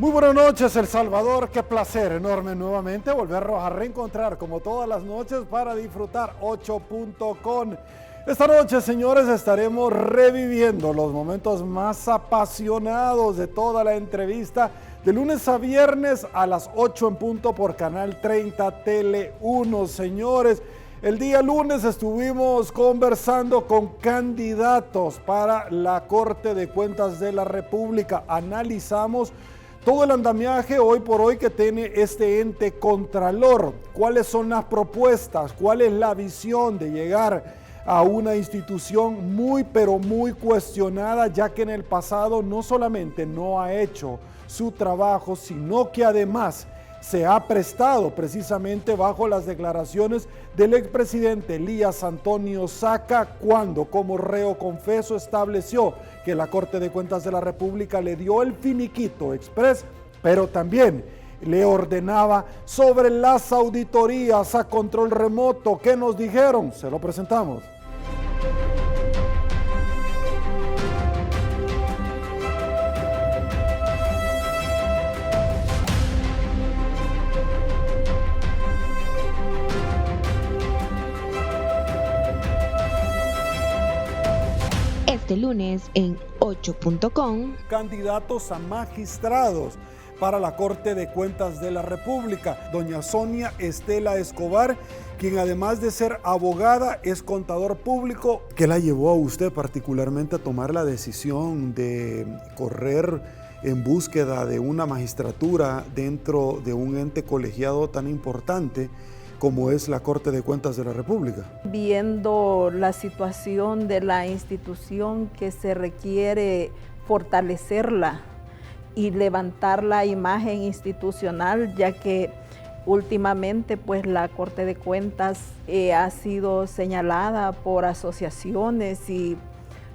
Muy buenas noches, El Salvador. Qué placer enorme nuevamente volvernos a reencontrar como todas las noches para disfrutar 8.com. Esta noche, señores, estaremos reviviendo los momentos más apasionados de toda la entrevista de lunes a viernes a las 8 en punto por Canal 30 Tele 1. Señores, el día lunes estuvimos conversando con candidatos para la Corte de Cuentas de la República. Analizamos todo el andamiaje hoy por hoy que tiene este ente contralor. ¿Cuáles son las propuestas? ¿Cuál es la visión de llegar a una institución muy pero muy cuestionada, ya que en el pasado no solamente no ha hecho su trabajo, sino que además se ha prestado precisamente bajo las declaraciones del expresidente Elías Antonio Saca, cuando como reo confeso estableció que la Corte de Cuentas de la República le dio el finiquito express, pero también le ordenaba sobre las auditorías a control remoto. ¿Qué nos dijeron? Se lo presentamos. Este lunes en 8.com. Candidatos a magistrados para la Corte de Cuentas de la República. Doña Sonia Estela Escobar, quien además de ser abogada, es contador público. ¿Qué la llevó a usted particularmente a tomar la decisión de correr en búsqueda de una magistratura dentro de un ente colegiado tan importante como es la Corte de Cuentas de la República? Viendo la situación de la institución, que se requiere fortalecerla y levantar la imagen institucional, ya que últimamente pues la Corte de Cuentas ha sido señalada por asociaciones y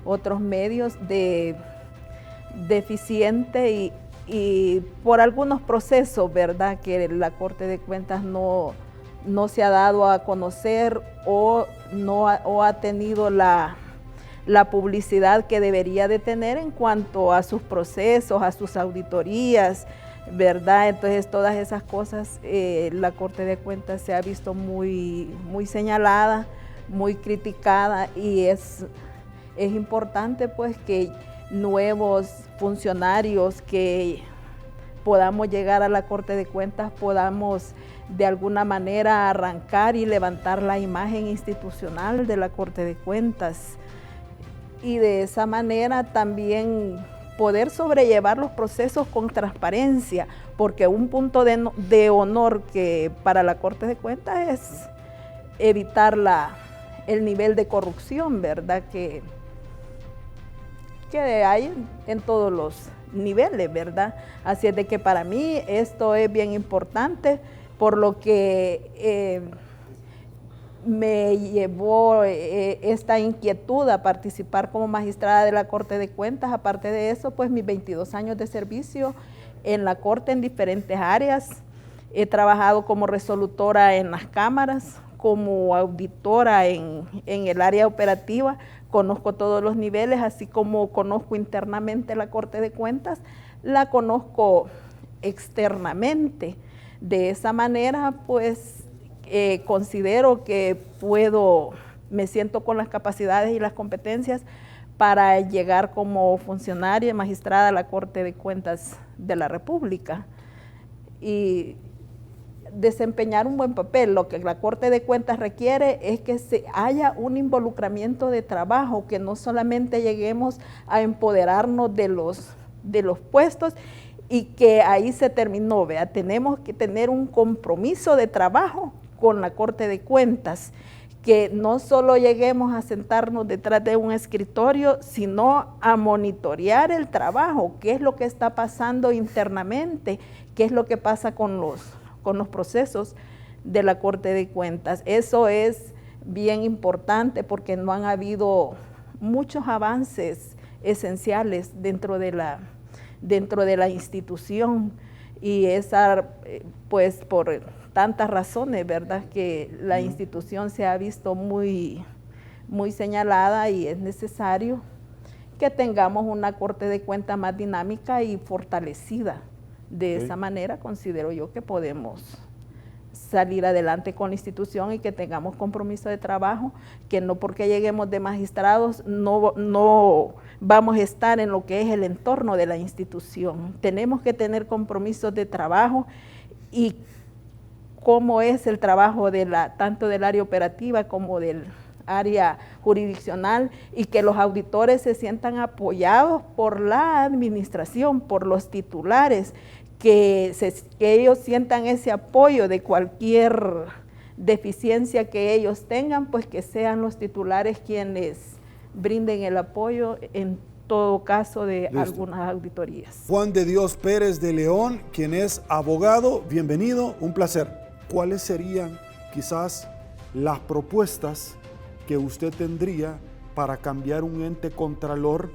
otros medios de deficiente y por algunos procesos, ¿verdad?, que la Corte de Cuentas no se ha dado a conocer o ha tenido la publicidad que debería de tener en cuanto a sus procesos, a sus auditorías, ¿verdad? Entonces todas esas cosas, la Corte de Cuentas se ha visto muy señalada, muy criticada, y es importante pues que nuevos funcionarios que podamos llegar a la Corte de Cuentas podamos de alguna manera arrancar y levantar la imagen institucional de la Corte de Cuentas, y de esa manera también poder sobrellevar los procesos con transparencia, porque un punto de honor que para la Corte de Cuentas es evitar el nivel de corrupción, ¿verdad?, que hay en todos los niveles, ¿verdad? Así es de que para mí esto es bien importante, por lo que me llevó esta inquietud a participar como magistrada de la Corte de Cuentas. Aparte de eso, pues mis 22 años de servicio en la Corte en diferentes áreas. He trabajado como resolutora en las cámaras, como auditora en el área operativa. Conozco todos los niveles, así como conozco internamente la Corte de Cuentas, la conozco externamente. De esa manera, pues, considero que me siento con las capacidades y las competencias para llegar como funcionaria y magistrada a la Corte de Cuentas de la República y desempeñar un buen papel. Lo que la Corte de Cuentas requiere es que haya un involucramiento de trabajo, que no solamente lleguemos a empoderarnos de los puestos y que ahí se terminó, ¿vea? Tenemos que tener un compromiso de trabajo con la Corte de Cuentas, que no solo lleguemos a sentarnos detrás de un escritorio, sino a monitorear el trabajo, qué es lo que está pasando internamente, qué es lo que pasa con los procesos de la Corte de Cuentas. Eso es bien importante porque no han habido muchos avances esenciales dentro de la institución, y esa, pues por tantas razones, ¿verdad?, que la institución se ha visto muy señalada, y es necesario que tengamos una Corte de Cuentas más dinámica y fortalecida, De esa manera considero yo que podemos salir adelante con la institución y que tengamos compromiso de trabajo, que no porque lleguemos de magistrados no vamos a estar en lo que es el entorno de la institución. Tenemos que tener compromisos de trabajo y cómo es el trabajo tanto del área operativa como del área jurisdiccional, y que los auditores se sientan apoyados por la administración, por los titulares, que ellos sientan ese apoyo de cualquier deficiencia que ellos tengan, pues que sean los titulares quienes brinden el apoyo en todo caso de algunas auditorías. Juan de Dios Pérez de León, quien es abogado, bienvenido, un placer. ¿Cuáles serían quizás las propuestas que usted tendría para cambiar un ente contralor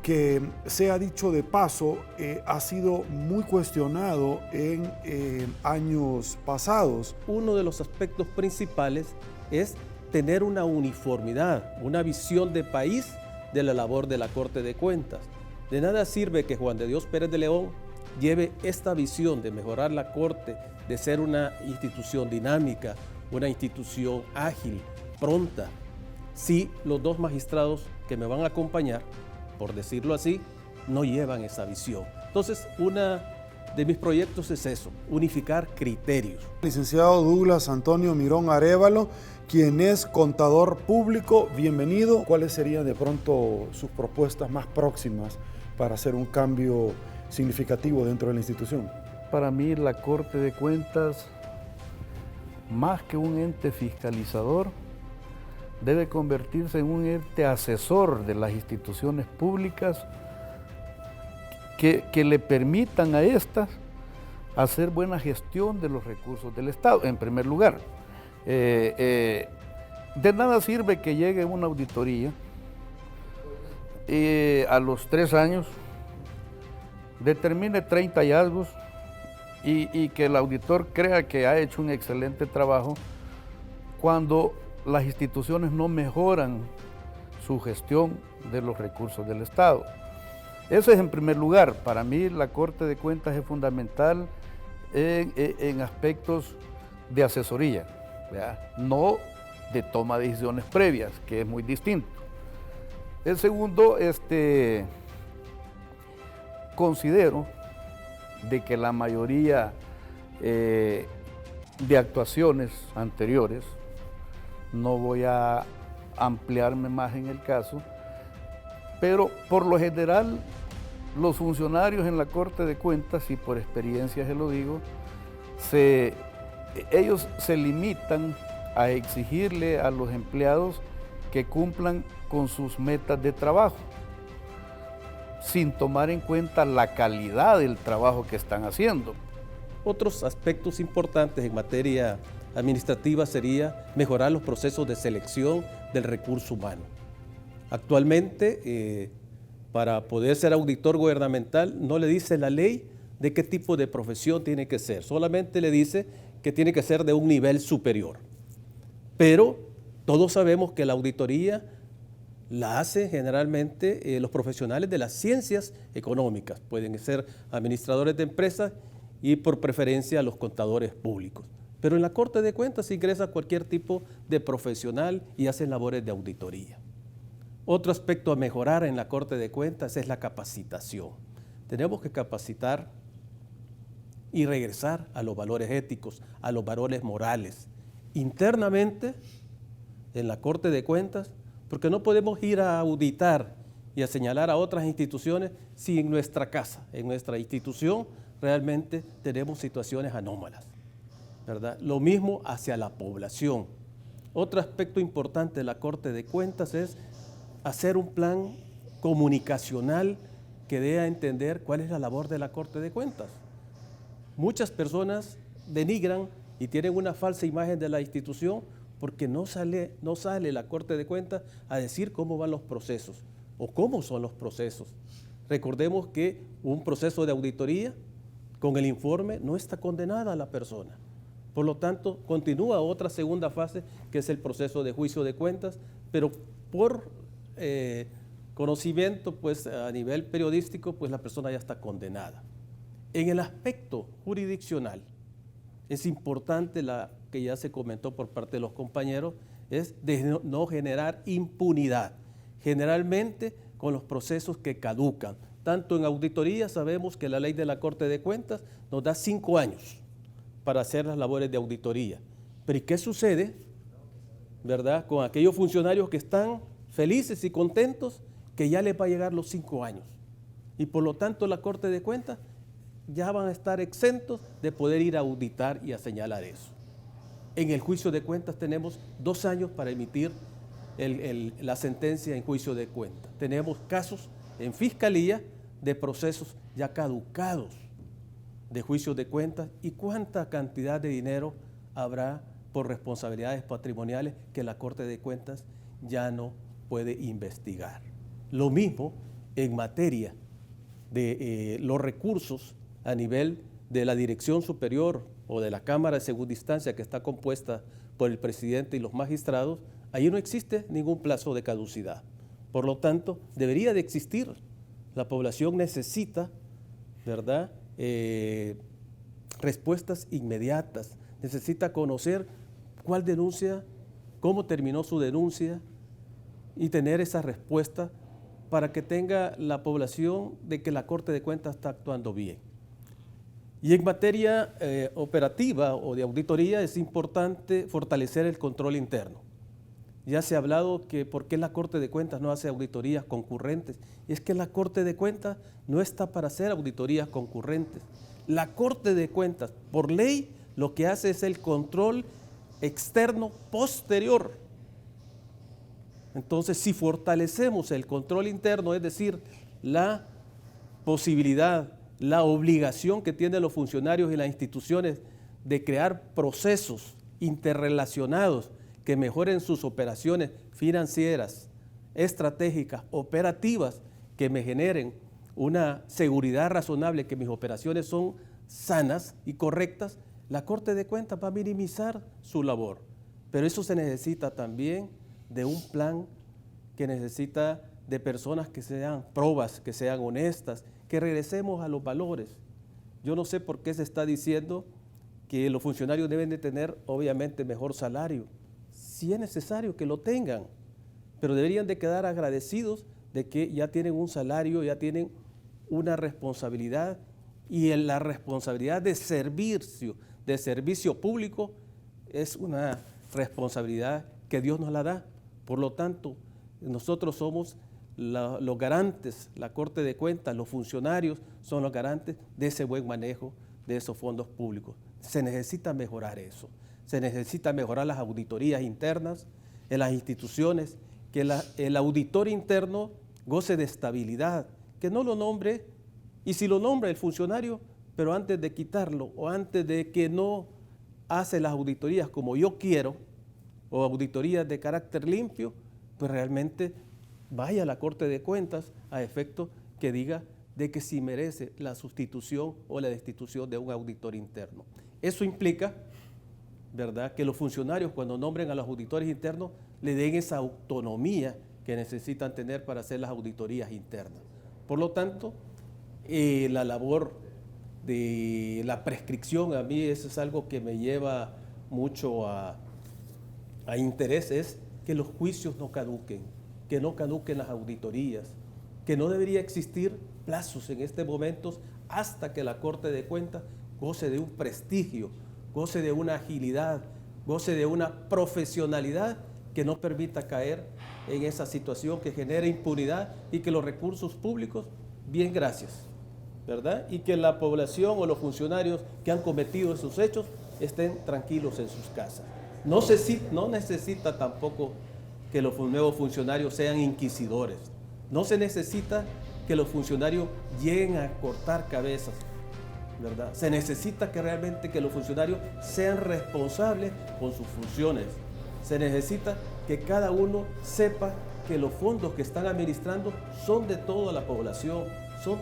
que, sea dicho de paso, ha sido muy cuestionado en años pasados? Uno de los aspectos principales es tener una uniformidad, una visión de país de la labor de la Corte de Cuentas. De nada sirve que Juan de Dios Pérez de León lleve esta visión de mejorar la Corte, de ser una institución dinámica, una institución ágil, pronta, si los dos magistrados que me van a acompañar, por decirlo así, no llevan esa visión. Entonces, uno de mis proyectos es eso, unificar criterios. Licenciado Douglas Antonio Mirón Arévalo, quien es contador público, bienvenido. ¿Cuáles serían de pronto sus propuestas más próximas para hacer un cambio significativo dentro de la institución? Para mí la Corte de Cuentas, más que un ente fiscalizador, debe convertirse en un ente asesor de las instituciones públicas que le permitan a estas hacer buena gestión de los recursos del Estado, en primer lugar. De nada sirve que llegue una auditoría y a los 3 años determine 30 hallazgos y que el auditor crea que ha hecho un excelente trabajo cuando las instituciones no mejoran su gestión de los recursos del Estado. Eso es en primer lugar. Para mí la Corte de Cuentas es fundamental en aspectos de asesoría, ¿verdad? No de toma de decisiones previas, que es muy distinto. El segundo, considero de que la mayoría de actuaciones anteriores, no voy a ampliarme más en el caso, pero por lo general los funcionarios en la Corte de Cuentas, y por experiencia se lo digo, ellos se limitan a exigirle a los empleados que cumplan con sus metas de trabajo, sin tomar en cuenta la calidad del trabajo que están haciendo. Otros aspectos importantes en materia administrativa sería mejorar los procesos de selección del recurso humano. Actualmente, para poder ser auditor gubernamental, no le dice la ley de qué tipo de profesión tiene que ser, solamente le dice que tiene que ser de un nivel superior. Pero todos sabemos que la auditoría la hacen generalmente los profesionales de las ciencias económicas, pueden ser administradores de empresas y por preferencia los contadores públicos. Pero en la Corte de Cuentas ingresa cualquier tipo de profesional y hacen labores de auditoría. Otro aspecto a mejorar en la Corte de Cuentas es la capacitación. Tenemos que capacitar y regresar a los valores éticos, a los valores morales, internamente en la Corte de Cuentas, porque no podemos ir a auditar y a señalar a otras instituciones si en nuestra casa, en nuestra institución, realmente tenemos situaciones anómalas, ¿verdad? Lo mismo hacia la población. Otro aspecto importante de la Corte de Cuentas es hacer un plan comunicacional que dé a entender cuál es la labor de la Corte de Cuentas. Muchas personas denigran y tienen una falsa imagen de la institución porque no sale la Corte de Cuentas a decir cómo van los procesos o cómo son los procesos. Recordemos que un proceso de auditoría con el informe no está condenada a la persona. Por lo tanto, continúa otra segunda fase que es el proceso de juicio de cuentas, pero por conocimiento, pues a nivel periodístico, pues la persona ya está condenada. En el aspecto jurisdiccional, es importante la que ya se comentó por parte de los compañeros, es de no generar impunidad, generalmente con los procesos que caducan. Tanto en auditoría sabemos que la ley de la Corte de Cuentas nos da 5 años para hacer las labores de auditoría. Pero ¿y qué sucede, verdad, con aquellos funcionarios que están felices y contentos que ya les va a llegar los 5 años? Y por lo tanto la Corte de Cuentas ya van a estar exentos de poder ir a auditar y a señalar eso. En el juicio de cuentas tenemos 2 años para emitir la sentencia en juicio de cuentas. Tenemos casos en fiscalía de procesos ya caducados de juicios de cuentas y cuánta cantidad de dinero habrá por responsabilidades patrimoniales que la Corte de Cuentas ya no puede investigar. Lo mismo en materia de los recursos a nivel de la Dirección Superior o de la Cámara de Segunda Instancia, que está compuesta por el presidente y los magistrados. Ahí no existe ningún plazo de caducidad. Por lo tanto, debería de existir. La población necesita, ¿verdad?, respuestas inmediatas. Necesita conocer cuál denuncia, cómo terminó su denuncia y tener esa respuesta para que tenga la población de que la Corte de Cuentas está actuando bien. Y en materia operativa o de auditoría es importante fortalecer el control interno. Ya se ha hablado que por qué la Corte de Cuentas no hace auditorías concurrentes. Y es que la Corte de Cuentas no está para hacer auditorías concurrentes. La Corte de Cuentas, por ley, lo que hace es el control externo posterior. Entonces, si fortalecemos el control interno, es decir, la posibilidad, la obligación que tienen los funcionarios y las instituciones de crear procesos interrelacionados que mejoren sus operaciones financieras, estratégicas, operativas, que me generen una seguridad razonable, que mis operaciones son sanas y correctas, la Corte de Cuentas va a minimizar su labor. Pero eso se necesita también de un plan que necesita de personas que sean probas, que sean honestas, que regresemos a los valores. Yo no sé por qué se está diciendo que los funcionarios deben de tener, obviamente, mejor salario. Si es necesario que lo tengan, pero deberían de quedar agradecidos de que ya tienen un salario, ya tienen una responsabilidad, y la responsabilidad de servicio público es una responsabilidad que Dios nos la da. Por lo tanto, nosotros somos los garantes, la Corte de Cuentas, los funcionarios son los garantes de ese buen manejo de esos fondos públicos. Se necesita mejorar eso, se necesita mejorar las auditorías internas en las instituciones, que el auditor interno goce de estabilidad, que no lo nombre, y si lo nombra el funcionario, pero antes de quitarlo o antes de que no hace las auditorías como yo quiero, o auditorías de carácter limpio, pues realmente vaya a la Corte de Cuentas a efecto que diga de que si merece la sustitución o la destitución de un auditor interno. Eso implica, ¿verdad?, que los funcionarios, cuando nombren a los auditores internos, le den esa autonomía que necesitan tener para hacer las auditorías internas. Por lo tanto, la labor de la prescripción, a mí eso es algo que me lleva mucho a interés, es que los juicios no caduquen, que no caduquen las auditorías, que no debería existir plazos en este momento hasta que la Corte de Cuentas goce de un prestigio, goce de una agilidad, goce de una profesionalidad que no permita caer en esa situación que genera impunidad y que los recursos públicos, bien gracias, ¿verdad? Y que la población o los funcionarios que han cometido esos hechos estén tranquilos en sus casas. No necesita tampoco que los nuevos funcionarios sean inquisidores. No se necesita que los funcionarios lleguen a cortar cabezas, ¿verdad? Se necesita que realmente que los funcionarios sean responsables con sus funciones. Se necesita que cada uno sepa que los fondos que están administrando son de toda la población, son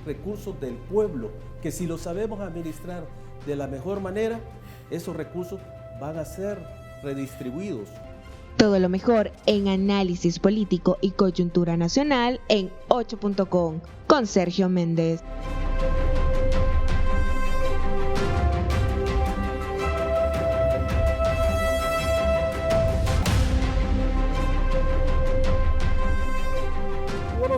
recursos del pueblo, que si los sabemos administrar de la mejor manera, esos recursos van a ser redistribuidos. Todo lo mejor en análisis político y coyuntura nacional en 8.com con Sergio Méndez.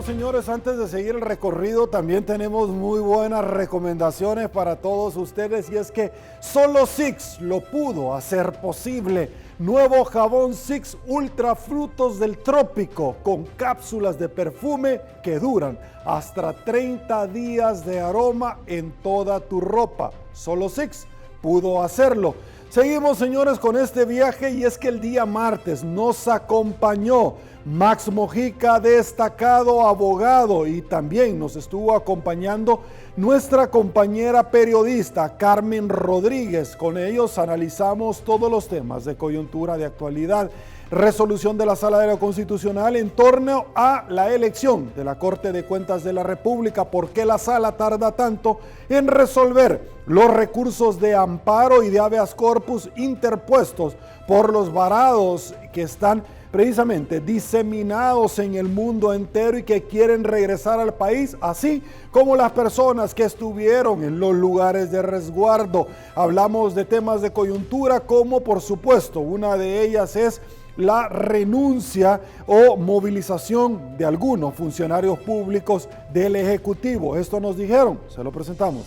señores, antes de seguir el recorrido, también tenemos muy buenas recomendaciones para todos ustedes, y es que solo Six lo pudo hacer posible. Nuevo jabón Six Ultra Frutos del Trópico con cápsulas de perfume que duran hasta 30 días de aroma en toda tu ropa. Solo Six pudo hacerlo. Seguimos, señores, con este viaje, y es que el día martes nos acompañó Max Mojica, destacado abogado, y también nos estuvo acompañando nuestra compañera periodista Carmen Rodríguez. Con ellos analizamos todos los temas de coyuntura, de actualidad, resolución de la Sala de lo Constitucional en torno a la elección de la Corte de Cuentas de la República. ¿Por qué la Sala tarda tanto en resolver los recursos de amparo y de habeas corpus interpuestos por los varados que están precisamente diseminados en el mundo entero y que quieren regresar al país, así como las personas que estuvieron en los lugares de resguardo? Hablamos de temas de coyuntura, como por supuesto una de ellas es la renuncia o movilización de algunos funcionarios públicos del Ejecutivo. Esto nos dijeron, se lo presentamos.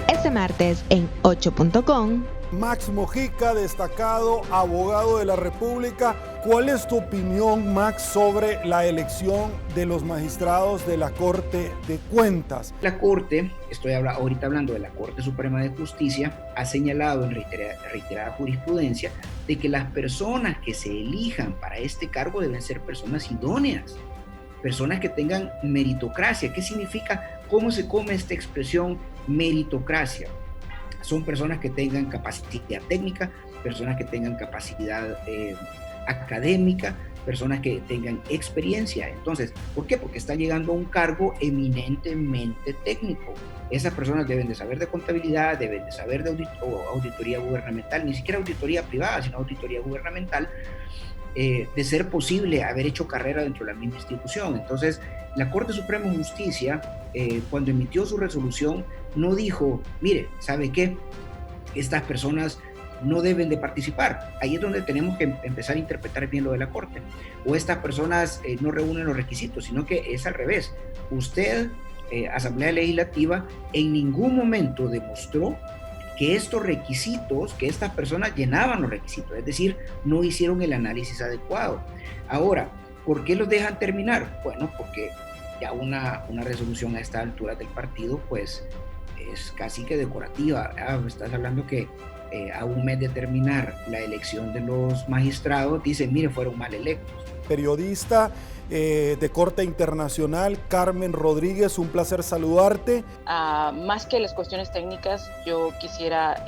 Este martes en 8.com. Max Mojica, destacado abogado de la República. ¿Cuál es tu opinión, Max, sobre la elección de los magistrados de la Corte de Cuentas? La Corte, ahorita hablando de la Corte Suprema de Justicia, ha señalado en reiterada jurisprudencia de que las personas que se elijan para este cargo deben ser personas idóneas, personas que tengan meritocracia. ¿Qué significa? ¿Cómo se come esta expresión meritocracia? Son personas que tengan capacidad técnica, personas que tengan capacidad académica, personas que tengan experiencia. Entonces, ¿por qué? Porque están llegando a un cargo eminentemente técnico. Esas personas deben de saber de contabilidad, deben de saber de auditoría gubernamental, ni siquiera auditoría privada, sino auditoría gubernamental, de ser posible haber hecho carrera dentro de la misma institución. Entonces, la Corte Suprema de Justicia, cuando emitió su resolución, no dijo, mire, ¿sabe qué? Estas personas no deben de participar. Ahí es donde tenemos que empezar a interpretar bien lo de la Corte. O estas personas no reúnen los requisitos, sino que es al revés. Usted, Asamblea Legislativa, en ningún momento demostró que estos requisitos, que estas personas llenaban los requisitos, es decir, no hicieron el análisis adecuado. Ahora, ¿por qué los dejan terminar? Bueno, porque ya una resolución a esta altura del partido, pues es casi que decorativa. Estás hablando que a un mes de terminar la elección de los magistrados, dicen, mire, fueron mal electos. Periodista de corte internacional, Carmen Rodríguez, un placer saludarte. Más que las cuestiones técnicas, yo quisiera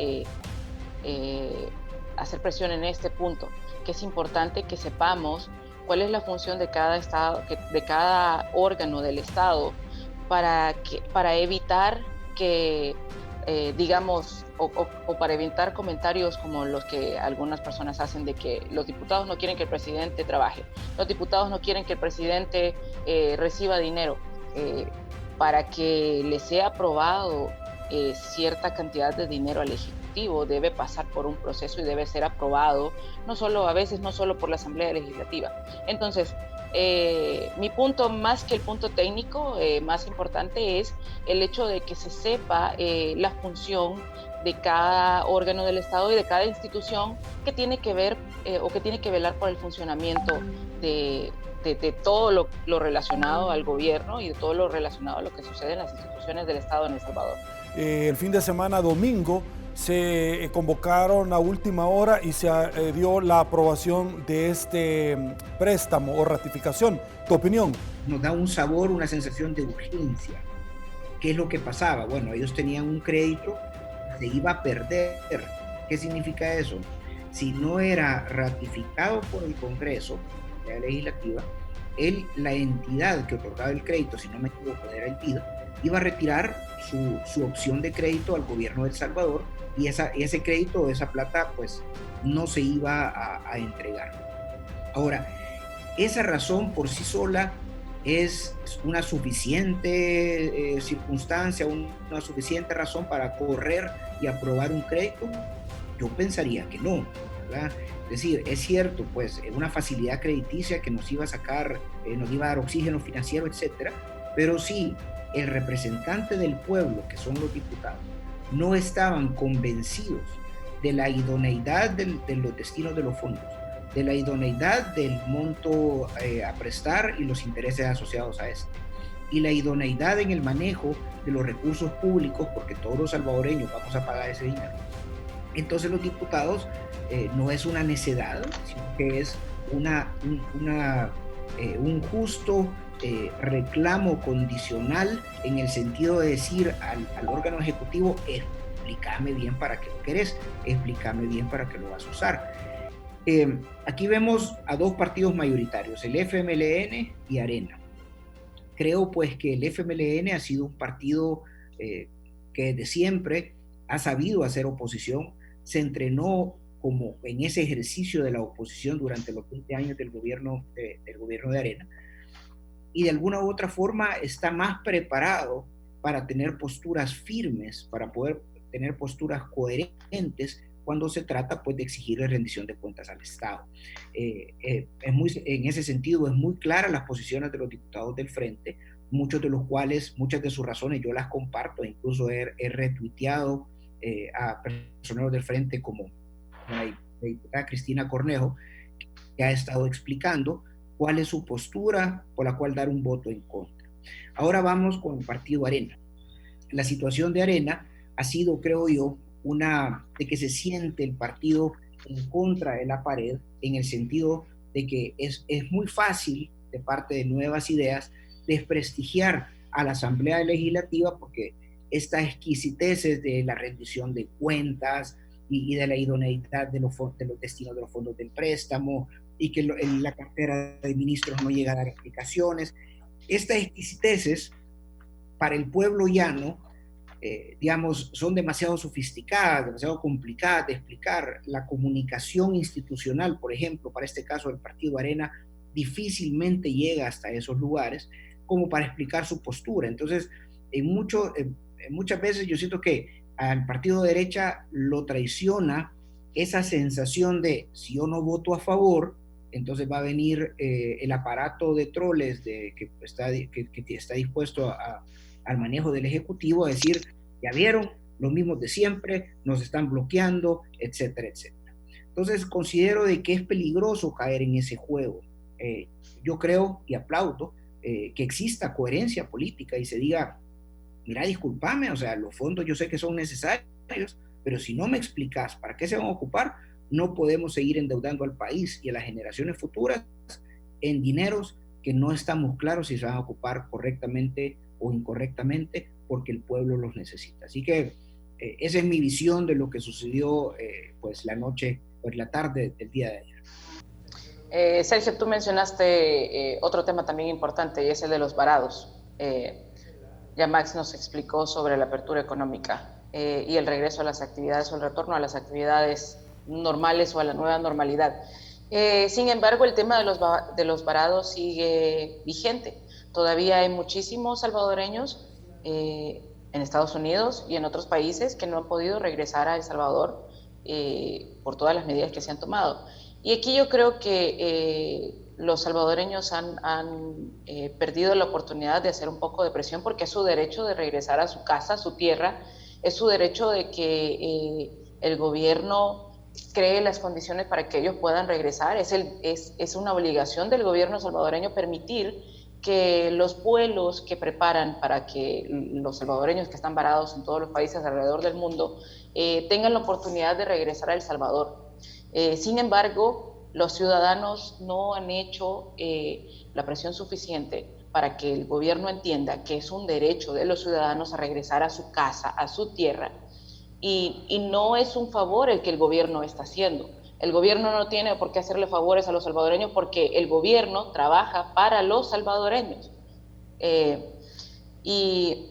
hacer presión en este punto, que es importante que sepamos cuál es la función de cada estado, de cada órgano del Estado, para evitar que digamos, o para evitar comentarios como los que algunas personas hacen de que los diputados no quieren que el presidente trabaje, los diputados no quieren que el presidente reciba dinero. Para que le sea aprobado cierta cantidad de dinero al Ejecutivo, debe pasar por un proceso y debe ser aprobado, a veces no solo por la Asamblea Legislativa. Entonces, mi punto, más que el punto técnico, más importante es el hecho de que se sepa la función de cada órgano del Estado y de cada institución que tiene que ver o que tiene que velar por el funcionamiento de todo lo relacionado al gobierno y de todo lo relacionado a lo que sucede en las instituciones del Estado en El Salvador. El fin de semana, domingo, se convocaron a última hora y se dio la aprobación de este préstamo o ratificación. ¿Tu opinión? Nos da un sabor, una sensación de urgencia. ¿Qué es lo que pasaba? Bueno, ellos tenían un crédito, se iba a perder. ¿Qué significa eso? Si no era ratificado por el Congreso, la legislativa, la entidad que otorgaba el crédito, si no me equivoco, era el BID, iba a retirar su opción de crédito al gobierno de El Salvador y ese crédito o esa plata pues no se iba a entregar. Ahora, esa razón por sí sola es una suficiente circunstancia, una suficiente razón para correr y aprobar un crédito. Yo pensaría que no, ¿verdad? Es decir, es cierto, pues una facilidad crediticia que nos iba a sacar, nos iba a dar oxígeno financiero, etcétera, pero si el representante del pueblo, que son los diputados, no estaban convencidos de la idoneidad de los destinos de los fondos, de la idoneidad del monto a prestar y los intereses asociados a este, y la idoneidad en el manejo de los recursos públicos, porque todos los salvadoreños vamos a pagar ese dinero. Entonces los diputados no es una necedad, sino que es un justo reclamo condicional en el sentido de decir al órgano ejecutivo, explícame bien para qué lo querés, explícame bien para qué lo vas a usar. Aquí vemos a dos partidos mayoritarios, el FMLN y Arena. Creo pues que el FMLN ha sido un partido que desde siempre ha sabido hacer oposición, se entrenó como en ese ejercicio de la oposición durante los 20 años del gobierno de Arena, y de alguna u otra forma está más preparado para tener posturas firmes, para poder tener posturas coherentes cuando se trata pues de exigirle rendición de cuentas al Estado. En ese sentido es muy clara las posiciones de los diputados del Frente, muchas de sus razones yo las comparto, incluso he retuiteado a personeros del Frente como la diputada Cristina Cornejo, que ha estado explicando cuál es su postura por la cual dar un voto en contra. Ahora vamos con el partido Arena. La situación de Arena ha sido, creo yo, de que se siente el partido en contra de la pared, en el sentido de que es muy fácil, de parte de Nuevas Ideas, desprestigiar a la Asamblea Legislativa, porque estas exquisiteces de la rendición de cuentas y de la idoneidad de los destinos de los fondos del préstamo, y que la cartera de ministros no llega a dar explicaciones, estas exquisiteces para el pueblo llano, digamos, son demasiado sofisticadas, demasiado complicadas de explicar. La comunicación institucional, por ejemplo, para este caso del partido Arena, difícilmente llega hasta esos lugares como para explicar su postura. Entonces, muchas veces yo siento que al partido de derecha lo traiciona esa sensación de, si yo no voto a favor, entonces va a venir el aparato de troles que está dispuesto al manejo del Ejecutivo a decir, ya vieron, los mismos de siempre, nos están bloqueando, etcétera, etcétera. Entonces considero de que es peligroso caer en ese juego. Yo creo y aplaudo que exista coherencia política y se diga, mira, discúlpame, o sea, los fondos yo sé que son necesarios, pero si no me explicas para qué se van a ocupar, no podemos seguir endeudando al país y a las generaciones futuras en dineros que no estamos claros si se van a ocupar correctamente o incorrectamente porque el pueblo los necesita. Así que esa es mi visión de lo que sucedió pues la tarde del día de ayer. Sergio, tú mencionaste otro tema también importante y es el de los varados. Ya Max nos explicó sobre la apertura económica y el regreso a las actividades o el retorno a las actividades normales o a la nueva normalidad. Sin embargo, el tema de los varados sigue vigente. Todavía hay muchísimos salvadoreños en Estados Unidos y en otros países que no han podido regresar a El Salvador por todas las medidas que se han tomado. Y aquí yo creo que los salvadoreños han perdido la oportunidad de hacer un poco de presión porque es su derecho de regresar a su casa, a su tierra, es su derecho de que el gobierno cree las condiciones para que ellos puedan regresar. Es una obligación del gobierno salvadoreño permitir que los vuelos que preparan para que los salvadoreños que están varados en todos los países alrededor del mundo tengan la oportunidad de regresar a El Salvador. Sin embargo, los ciudadanos no han hecho la presión suficiente para que el gobierno entienda que es un derecho de los ciudadanos a regresar a su casa, a su tierra, y no es un favor el que el gobierno está haciendo. El gobierno no tiene por qué hacerle favores a los salvadoreños porque el gobierno trabaja para los salvadoreños. Y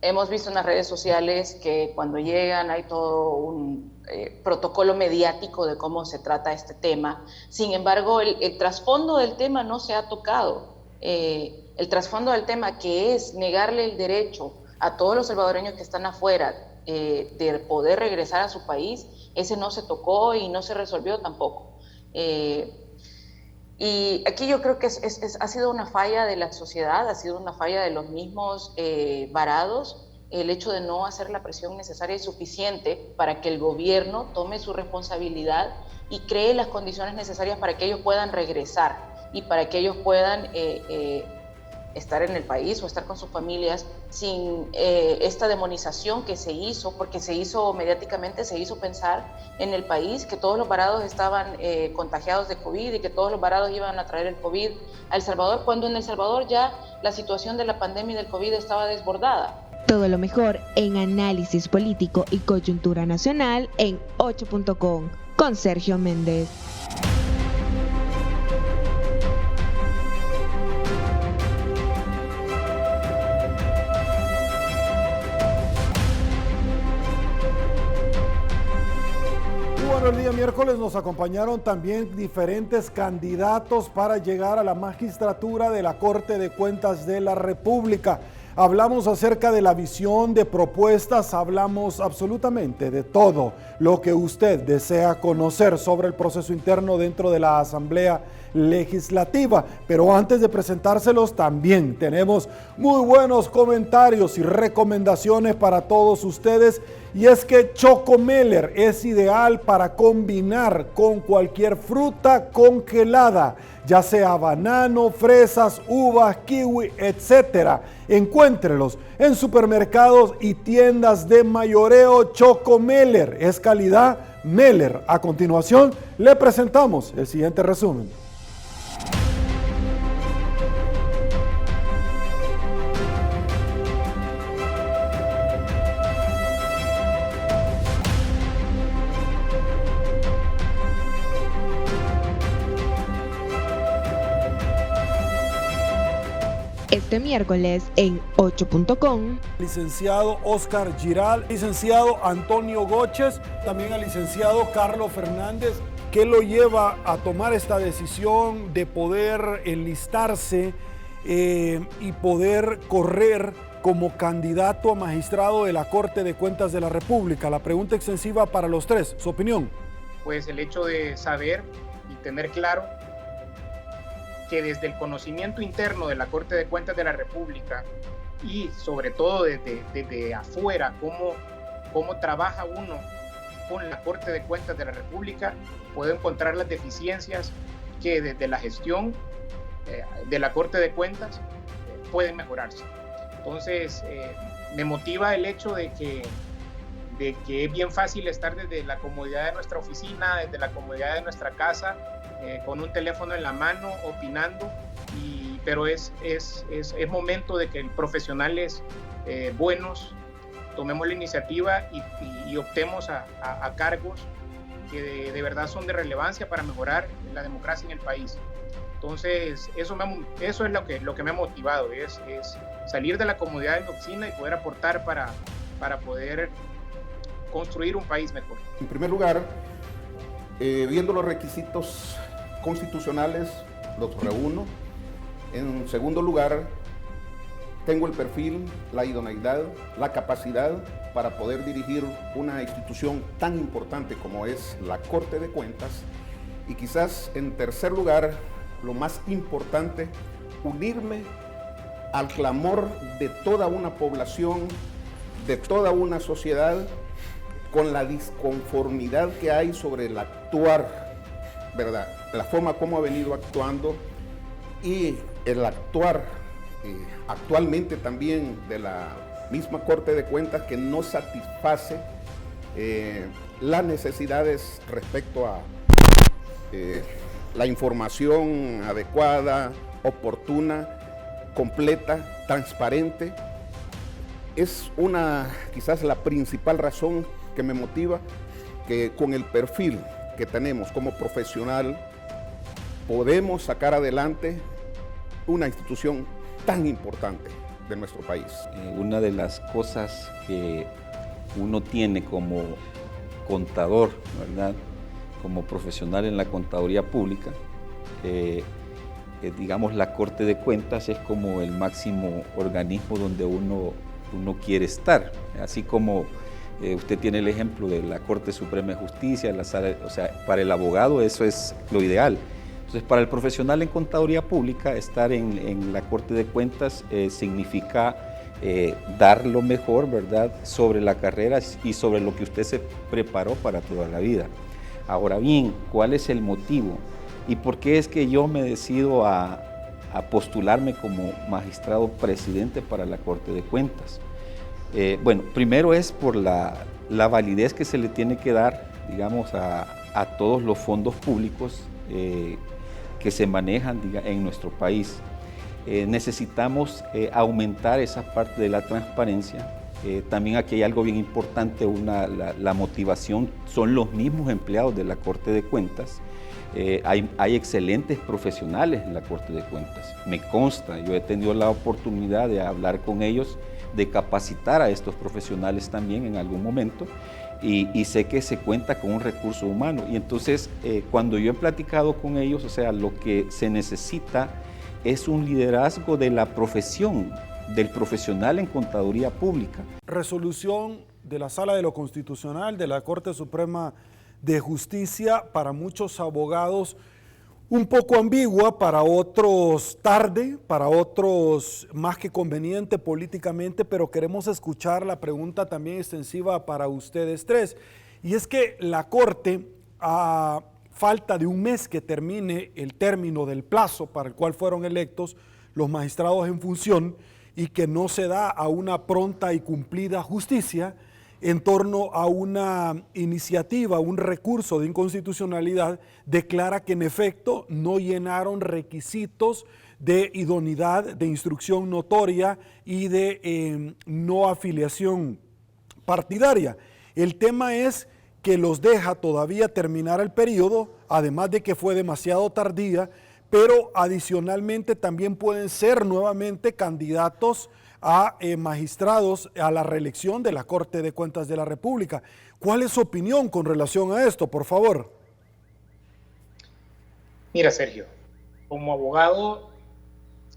hemos visto en las redes sociales que cuando llegan hay todo un protocolo mediático de cómo se trata este tema. Sin embargo, el trasfondo del tema no se ha tocado. El trasfondo del tema, que es negarle el derecho a todos los salvadoreños que están afuera de poder regresar a su país, ese no se tocó y no se resolvió tampoco. Y aquí yo creo que ha sido una falla de la sociedad, ha sido una falla de los mismos varados, el hecho de no hacer la presión necesaria y suficiente para que el gobierno tome su responsabilidad y cree las condiciones necesarias para que ellos puedan regresar y para que ellos puedan estar en el país o estar con sus familias sin esta demonización que se hizo, porque se hizo mediáticamente, se hizo pensar en el país que todos los varados estaban contagiados de COVID y que todos los varados iban a traer el COVID a El Salvador, cuando en El Salvador ya la situación de la pandemia y del COVID estaba desbordada. Todo lo mejor en análisis político y coyuntura nacional en 8.com con Sergio Méndez. El día miércoles nos acompañaron también diferentes candidatos para llegar a la magistratura de la Corte de Cuentas de la República. Hablamos acerca de la visión, de propuestas, hablamos absolutamente de todo lo que usted desea conocer sobre el proceso interno dentro de la Asamblea Legislativa. Pero antes de presentárselos, también tenemos muy buenos comentarios y recomendaciones para todos ustedes. Y es que Chocomeller es ideal para combinar con cualquier fruta congelada, ya sea banano, fresas, uvas, kiwi, etc. Encuéntrelos en supermercados y tiendas de mayoreo. Chocomeller es calidad Meller. A continuación, le presentamos el siguiente resumen. Este miércoles en 8.com. Licenciado Oscar Giral, licenciado Antonio Goches, también al licenciado Carlos Fernández. ¿Qué lo lleva a tomar esta decisión de poder enlistarse y poder correr como candidato a magistrado de la Corte de Cuentas de la República? La pregunta extensiva para los tres. ¿Su opinión? Pues el hecho de saber y tener claro que desde el conocimiento interno de la Corte de Cuentas de la República y sobre todo desde afuera, cómo trabaja uno con la Corte de Cuentas de la República, puede encontrar las deficiencias que desde la gestión de la Corte de Cuentas pueden mejorarse. Entonces, me motiva el hecho de que es bien fácil estar desde la comodidad de nuestra oficina, desde la comodidad de nuestra casa, con un teléfono en la mano, opinando, pero es momento de que profesionales buenos tomemos la iniciativa y optemos a cargos que de verdad son de relevancia para mejorar la democracia en el país. Entonces, eso es lo que me ha motivado, es salir de la comodidad de mi oficina y poder aportar para poder construir un país mejor. En primer lugar, viendo los requisitos constitucionales, los reúno. En segundo lugar, tengo el perfil, la idoneidad, la capacidad para poder dirigir una institución tan importante como es la Corte de Cuentas. Y quizás en tercer lugar, lo más importante, unirme al clamor de toda una población, de toda una sociedad, con la disconformidad que hay sobre el actuar, ¿verdad? La forma como ha venido actuando y el actuar actualmente también de la misma Corte de Cuentas, que no satisface las necesidades respecto a la información adecuada, oportuna, completa, transparente. Es quizás la principal razón que me motiva, que con el perfil que tenemos como profesional podemos sacar adelante una institución tan importante de nuestro país. Una de las cosas que uno tiene como contador, ¿verdad? Como profesional en la contaduría pública, digamos, la Corte de Cuentas es como el máximo organismo donde uno quiere estar. Así como usted tiene el ejemplo de la Corte Suprema de Justicia, la sala, o sea, para el abogado eso es lo ideal. Entonces, para el profesional en contaduría pública, estar en la Corte de Cuentas significa dar lo mejor, ¿verdad?, sobre la carrera y sobre lo que usted se preparó para toda la vida. Ahora bien, ¿cuál es el motivo? ¿Y por qué es que yo me decido a postularme como magistrado presidente para la Corte de Cuentas? Bueno, primero es por la validez que se le tiene que dar, digamos, a todos los fondos públicos que se manejan en nuestro país. Necesitamos aumentar esa parte de la transparencia. También aquí hay algo bien importante, la motivación, son los mismos empleados de la Corte de Cuentas. Hay excelentes profesionales en la Corte de Cuentas, me consta, yo he tenido la oportunidad de hablar con ellos, de capacitar a estos profesionales también en algún momento, y sé que se cuenta con un recurso humano. Y entonces, cuando yo he platicado con ellos, o sea, lo que se necesita es un liderazgo de la profesión, del profesional en contaduría pública. Resolución de la Sala de lo Constitucional de la Corte Suprema de Justicia, para muchos abogados un poco ambigua, para otros tarde, para otros más que conveniente políticamente, pero queremos escuchar la pregunta también extensiva para ustedes tres. Y es que la Corte, a falta de un mes que termine el término del plazo para el cual fueron electos los magistrados en función, y que no se da a una pronta y cumplida justicia en torno a una iniciativa, un recurso de inconstitucionalidad, declara que en efecto no llenaron requisitos de idoneidad, de instrucción notoria y de no afiliación partidaria. El tema es que los deja todavía terminar el periodo, además de que fue demasiado tardía, pero adicionalmente también pueden ser nuevamente candidatos a magistrados a la reelección de la Corte de Cuentas de la República. ¿Cuál es su opinión con relación a esto, por favor? Mira, Sergio, como abogado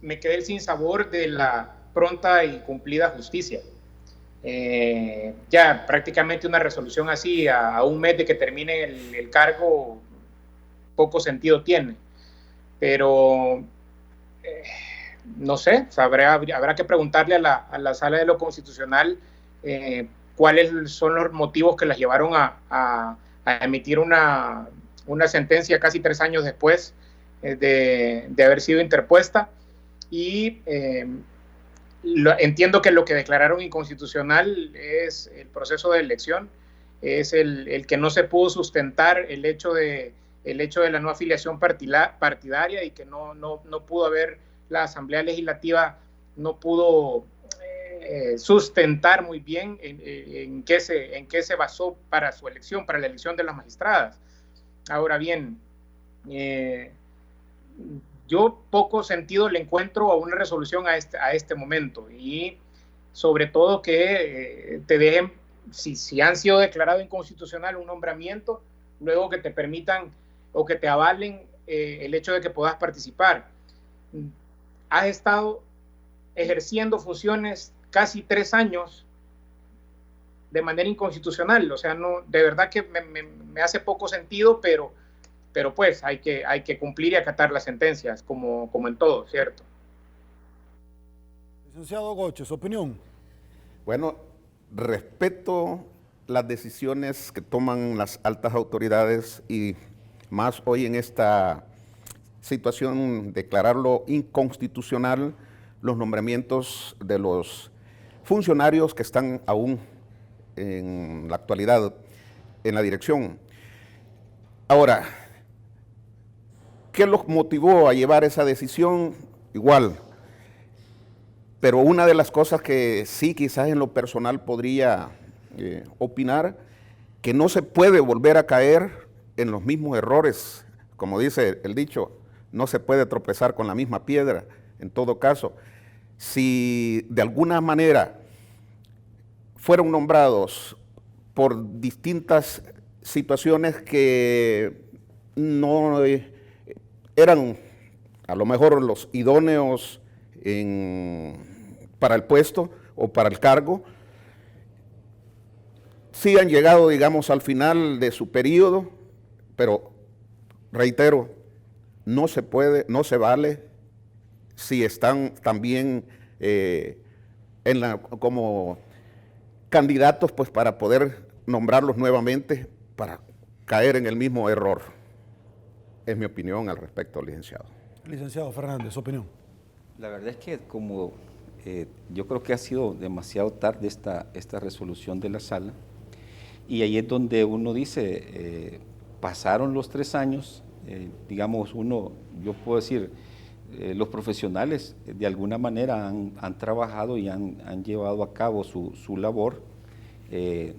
me quedé sin sabor de la pronta y cumplida justicia. Ya prácticamente una resolución así a un mes de que termine el cargo poco sentido tiene, pero no sé, habrá que preguntarle a la Sala de lo Constitucional cuáles son los motivos que las llevaron a emitir una sentencia casi 3 años después de haber sido interpuesta. Y entiendo que lo que declararon inconstitucional es el proceso de elección, es el que no se pudo sustentar el hecho de la no afiliación partidaria, y que no pudo haber, la Asamblea Legislativa no pudo sustentar muy bien en qué se basó para su elección, para la elección de las magistradas. Ahora bien, yo poco sentido le encuentro a una resolución a este momento, y sobre todo que te dejen, si han sido declarado inconstitucional un nombramiento, luego que te permitan o que te avalen el hecho de que puedas participar. Has estado ejerciendo funciones casi 3 años de manera inconstitucional, o sea, no, de verdad que me hace poco sentido, pero pues hay que cumplir y acatar las sentencias, como en todo, ¿cierto? Licenciado Goche, ¿su opinión? Bueno, respeto las decisiones que toman las altas autoridades, y más hoy en esta situación, declararlo inconstitucional los nombramientos de los funcionarios que están aún en la actualidad en la dirección. Ahora, ¿qué los motivó a llevar esa decisión? Igual, pero una de las cosas que sí quizás en lo personal podría opinar, que no se puede volver a caer en los mismos errores, como dice el dicho, no se puede tropezar con la misma piedra. En todo caso, si de alguna manera fueron nombrados por distintas situaciones que no eran a lo mejor los idóneos para el puesto o para el cargo, sí han llegado, digamos, al final de su periodo, pero reitero, no se puede, no se vale si están también como candidatos, pues, para poder nombrarlos nuevamente, para caer en el mismo error. Es mi opinión al respecto, licenciado. Licenciado Fernández, su opinión. La verdad es que yo creo que ha sido demasiado tarde esta resolución de la sala, y ahí es donde uno dice, pasaron los 3 años, digamos, yo puedo decir, los profesionales de alguna manera han trabajado y han llevado a cabo su labor.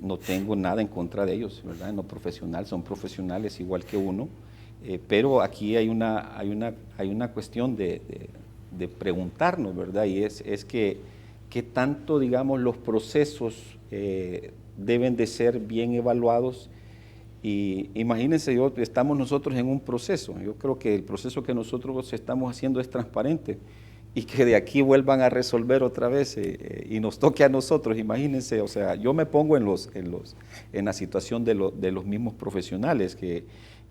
No tengo nada en contra de ellos, ¿verdad? En lo profesional, son profesionales igual que uno, pero aquí hay una cuestión de preguntarnos, ¿verdad? Y es que qué tanto, digamos, los procesos deben de ser bien evaluados. Y imagínense, estamos nosotros en un proceso. Yo creo que el proceso que nosotros estamos haciendo es transparente, y que de aquí vuelvan a resolver otra vez y nos toque a nosotros. Imagínense, o sea, yo me pongo en la situación de los mismos profesionales que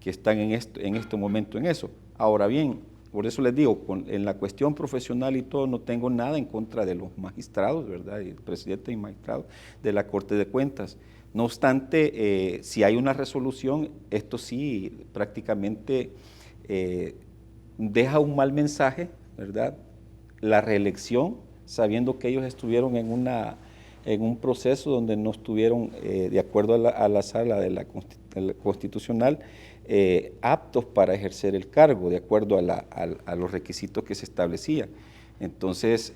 están en este momento en eso. Ahora bien, por eso les digo, en la cuestión profesional y todo, no tengo nada en contra de los magistrados, ¿verdad? El presidente y magistrado de la Corte de Cuentas. No obstante, si hay una resolución, esto sí prácticamente deja un mal mensaje, ¿verdad? La reelección, sabiendo que ellos estuvieron en un proceso donde no estuvieron, de acuerdo a la sala de la constitucional, aptos para ejercer el cargo, de acuerdo a los requisitos que se establecían. Entonces,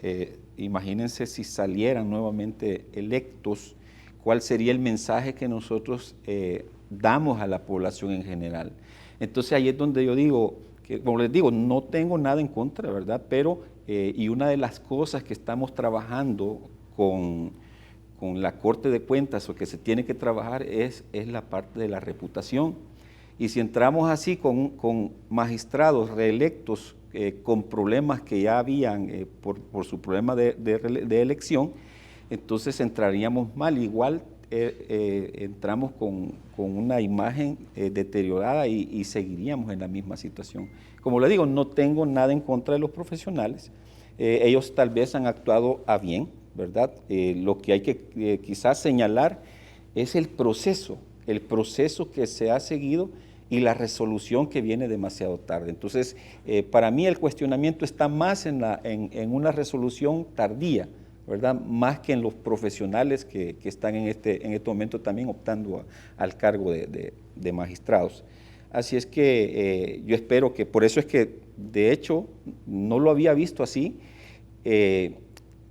imagínense si salieran nuevamente electos, cuál sería el mensaje que nosotros damos a la población en general. Entonces ahí es donde yo digo, que, como les digo, no tengo nada en contra, ¿verdad? Pero, y una de las cosas que estamos trabajando con la Corte de Cuentas, o que se tiene que trabajar, es la parte de la reputación. Y si entramos así con magistrados reelectos con problemas que ya habían por su problema de elección, entonces entraríamos mal. Igual entramos con una imagen deteriorada y seguiríamos en la misma situación. Como le digo, no tengo nada en contra de los profesionales. Ellos tal vez han actuado a bien, ¿verdad? Lo que hay que quizás señalar es el proceso que se ha seguido y la resolución que viene demasiado tarde. Entonces, para mí el cuestionamiento está más en una resolución tardía, ¿verdad? Más que en los profesionales que están en este momento también optando al cargo de magistrados. Así es que yo espero que, por eso es que de hecho no lo había visto así,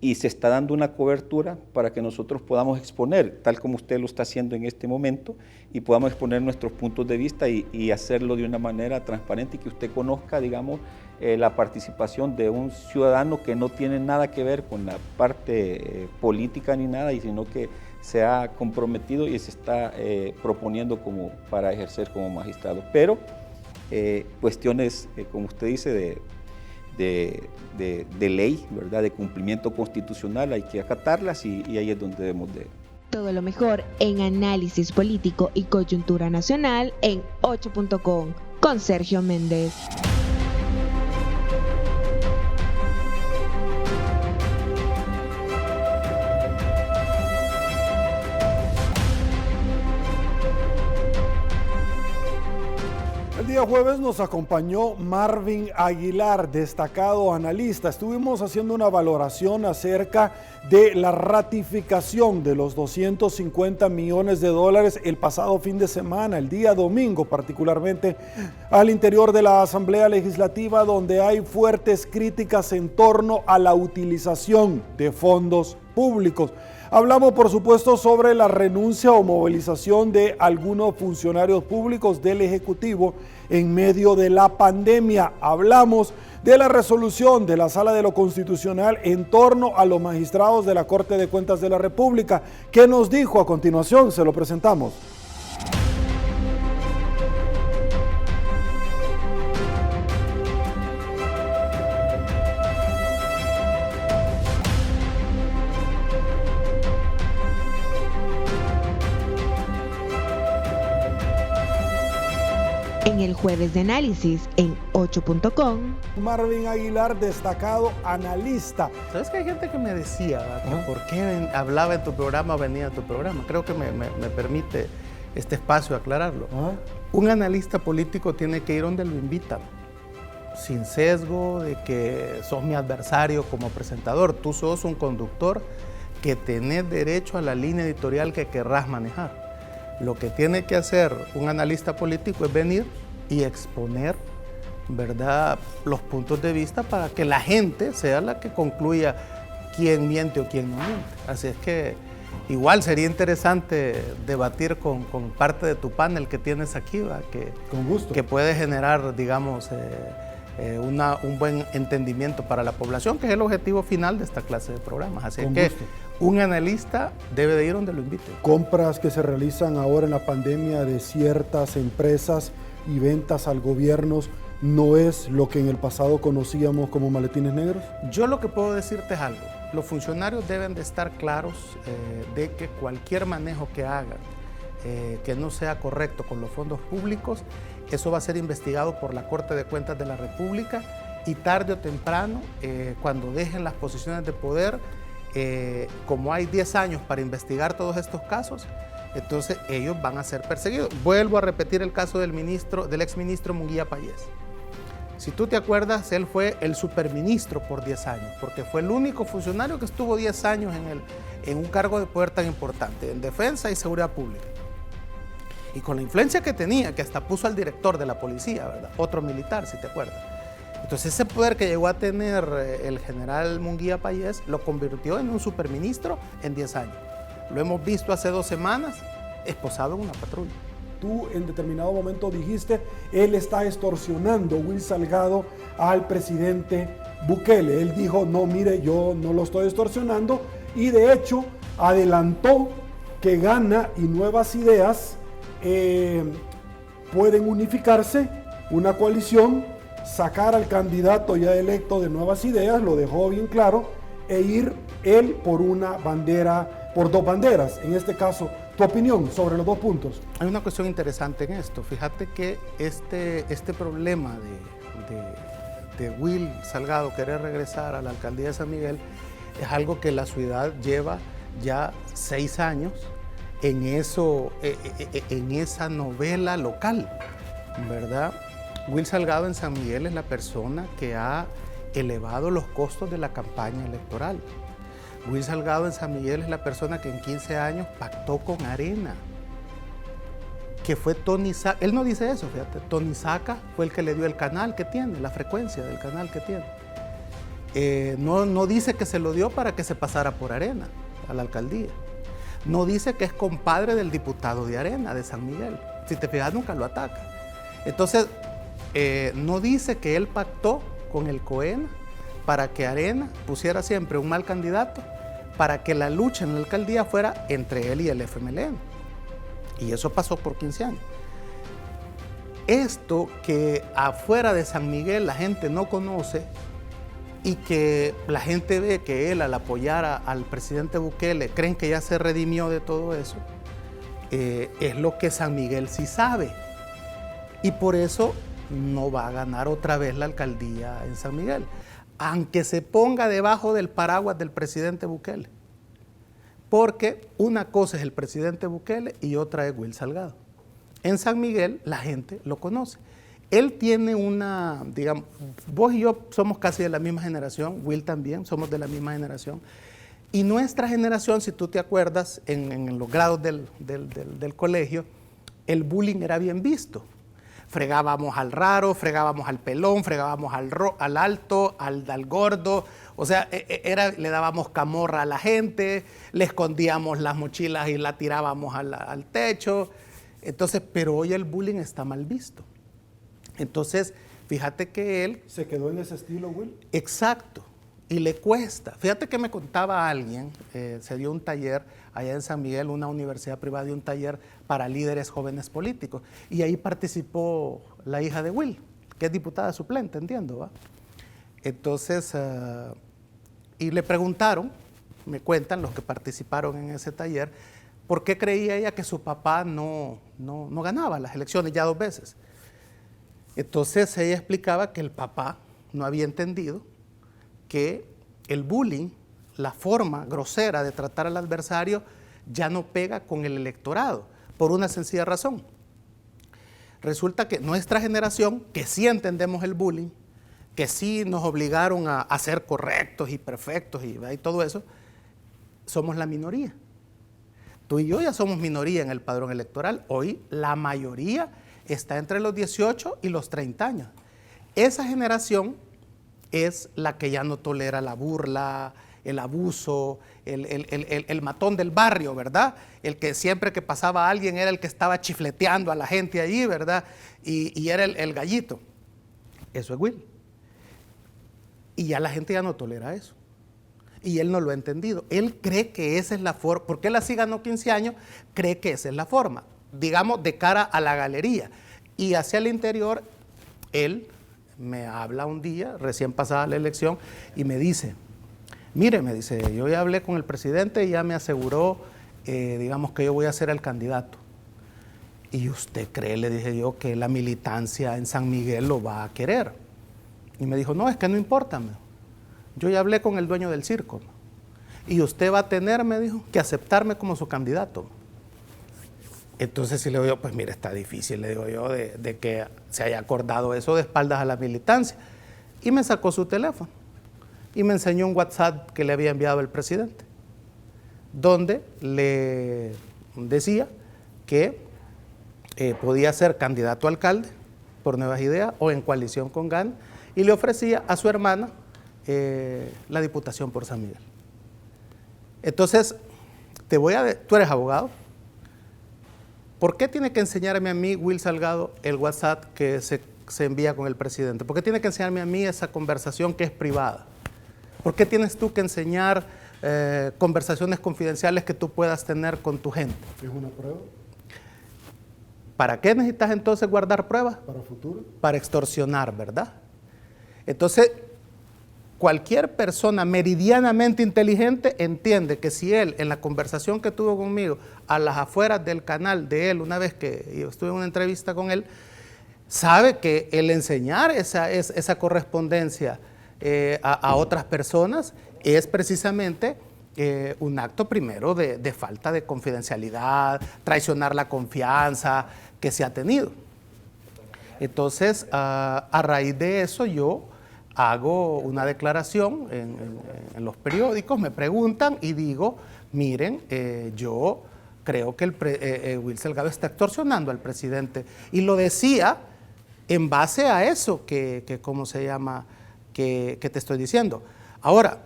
y se está dando una cobertura para que nosotros podamos exponer, tal como usted lo está haciendo en este momento, y podamos exponer nuestros puntos de vista y hacerlo de una manera transparente, y que usted conozca, digamos, la participación de un ciudadano que no tiene nada que ver con la parte política ni nada, sino que se ha comprometido y se está proponiendo para ejercer como magistrado. Pero cuestiones, como usted dice, de ley, ¿verdad? De cumplimiento constitucional, hay que acatarlas, y ahí es donde debemos de... Todo lo mejor en análisis político y coyuntura nacional en 8.com con Sergio Méndez. El día jueves nos acompañó Marvin Aguilar, destacado analista. Estuvimos haciendo una valoración acerca de la ratificación de los 250 millones de dólares el pasado fin de semana, el día domingo, particularmente al interior de la Asamblea Legislativa, donde hay fuertes críticas en torno a la utilización de fondos públicos. Hablamos, por supuesto, sobre la renuncia o movilización de algunos funcionarios públicos del Ejecutivo en medio de la pandemia. Hablamos de la resolución de la Sala de lo Constitucional en torno a los magistrados de la Corte de Cuentas de la República. ¿Qué nos dijo? A continuación se lo presentamos. En el jueves de análisis en 8.com. Marvin Aguilar, destacado analista. ¿Sabes que hay gente que me decía que por qué hablaba en tu programa, venía a tu programa? Creo que me permite este espacio aclararlo. Un analista político tiene que ir donde lo invitan, sin sesgo de que sos mi adversario como presentador. Tú sos un conductor que tenés derecho a la línea editorial que querrás manejar. Lo que tiene que hacer un analista político es venir y exponer, ¿verdad?, los puntos de vista para que la gente sea la que concluya quién miente o quién no miente. Así es que igual sería interesante debatir con parte de tu panel que tienes aquí, ¿va? Con gusto. Que puede generar, digamos, un buen entendimiento para la población, que es el objetivo final de esta clase de programas. Así que un analista debe de ir donde lo invite. Compras que se realizan ahora en la pandemia de ciertas empresas y ventas al gobierno, ¿no es lo que en el pasado conocíamos como maletines negros? Yo lo que puedo decirte es algo. Los funcionarios deben de estar claros de que cualquier manejo que hagan que no sea correcto con los fondos públicos, eso va a ser investigado por la Corte de Cuentas de la República y tarde o temprano, cuando dejen las posiciones de poder, como hay 10 años para investigar todos estos casos, entonces ellos van a ser perseguidos. Vuelvo a repetir el caso del exministro Munguía Payés. Si tú te acuerdas, él fue el superministro por 10 años, porque fue el único funcionario que estuvo 10 años en un cargo de poder tan importante, en defensa y seguridad pública. Y con la influencia que tenía, que hasta puso al director de la policía, ¿verdad?, otro militar, si te acuerdas. Entonces ese poder que llegó a tener el general Munguía Payés lo convirtió en un superministro en 10 años. Lo hemos visto hace 2 semanas, esposado en una patrulla. Tú en determinado momento dijiste, él está extorsionando, Will Salgado, al presidente Bukele. Él dijo, no, mire, yo no lo estoy extorsionando, y de hecho adelantó que Gana y Nuevas Ideas pueden unificarse, una coalición, sacar al candidato ya electo de Nuevas Ideas, lo dejó bien claro, e ir él por una bandera, por 2 banderas. En este caso, tu opinión sobre los 2 puntos. Hay una cuestión interesante en esto. Fíjate que este problema de Will Salgado querer regresar a la alcaldía de San Miguel es algo que la ciudad lleva ya 6 años en esa novela local, ¿verdad? Will Salgado en San Miguel es la persona que ha elevado los costos de la campaña electoral. Will Salgado en San Miguel es la persona que en 15 años pactó con Arena, que fue Tony Saca. Él no dice eso, fíjate. Tony Saca fue el que le dio el canal que tiene, la frecuencia del canal que tiene. No dice que se lo dio para que se pasara por Arena a la alcaldía. No dice que es compadre del diputado de Arena, de San Miguel. Si te fijas, nunca lo ataca. Entonces, no dice que él pactó con el COENA para que Arena pusiera siempre un mal candidato, para que la lucha en la alcaldía fuera entre él y el FMLN. Y eso pasó por 15 años. Esto que afuera de San Miguel la gente no conoce y que la gente ve que él, al apoyar al presidente Bukele, creen que ya se redimió de todo eso, es lo que San Miguel sí sabe. Y por eso no va a ganar otra vez la alcaldía en San Miguel, aunque se ponga debajo del paraguas del presidente Bukele. Porque una cosa es el presidente Bukele y otra es Will Salgado. En San Miguel la gente lo conoce. Él tiene una, digamos, vos y yo somos casi de la misma generación, Will también, somos de la misma generación. Y nuestra generación, si tú te acuerdas, en los grados del colegio, el bullying era bien visto. fregábamos al raro, fregábamos al pelón, fregábamos al alto, al gordo. O sea, le dábamos camorra a la gente, le escondíamos las mochilas y la tirábamos al techo. Entonces, pero hoy el bullying está mal visto. Entonces, fíjate que él... ¿Se quedó en ese estilo, Will? Exacto. Y le cuesta. Fíjate que me contaba alguien, se dio un taller allá en San Miguel, una universidad privada, dio un taller para líderes jóvenes políticos. Y ahí participó la hija de Will, que es diputada suplente, entiendo, ¿va? Entonces, y le preguntaron, me cuentan los que participaron en ese taller, por qué creía ella que su papá no ganaba las elecciones ya 2 veces. Entonces ella explicaba que el papá no había entendido que el bullying, la forma grosera de tratar al adversario, ya no pega con el electorado, por una sencilla razón. Resulta que nuestra generación, que sí entendemos el bullying, que sí nos obligaron a ser correctos y perfectos y todo eso, somos la minoría. Tú y yo ya somos minoría en el padrón electoral. Hoy la mayoría está entre los 18 y los 30 años. Esa generación es la que ya no tolera la burla, el abuso, el matón del barrio, ¿verdad? El que siempre que pasaba alguien era el que estaba chifleteando a la gente allí, ¿verdad? Y era el gallito. Eso es Will. Y ya la gente ya no tolera eso. Y él no lo ha entendido. Él cree que esa es la forma. Porque él así ganó 15 años, cree que esa es la forma. Digamos, de cara a la galería. Y hacia el interior, él me habla un día, recién pasada la elección, y me dice, mire, me dice, yo ya hablé con el presidente y ya me aseguró, digamos, que yo voy a ser el candidato. ¿Y usted cree, le dije yo, que la militancia en San Miguel lo va a querer? Y me dijo, no, es que no importa, yo ya hablé con el dueño del circo, y usted va a tener, me dijo, que aceptarme como su candidato. Entonces, si le digo yo, pues mire, está difícil, le digo yo, de que se haya acordado eso de espaldas a la militancia. Y me sacó su teléfono y me enseñó un WhatsApp que le había enviado el presidente, donde le decía que podía ser candidato a alcalde por Nuevas Ideas o en coalición con GAN, y le ofrecía a su hermana la diputación por San Miguel. Entonces, tú eres abogado. ¿Por qué tiene que enseñarme a mí, Will Salgado, el WhatsApp que se envía con el presidente? ¿Por qué tiene que enseñarme a mí esa conversación que es privada? ¿Por qué tienes tú que enseñar conversaciones confidenciales que tú puedas tener con tu gente? ¿Es una prueba? ¿Para qué necesitas entonces guardar pruebas? Para futuro. Para extorsionar, ¿verdad? Entonces, cualquier persona meridianamente inteligente entiende que si él, en la conversación que tuvo conmigo, a las afueras del canal de él, una vez que yo estuve en una entrevista con él, sabe que el enseñar esa correspondencia a otras personas es precisamente un acto primero de falta de confidencialidad, traicionar la confianza que se ha tenido. Entonces, a raíz de eso yo hago una declaración en los periódicos, me preguntan y digo, miren, yo creo que Will Salgado está extorsionando al presidente. Y lo decía en base a eso ¿cómo se llama? Que te estoy diciendo. Ahora,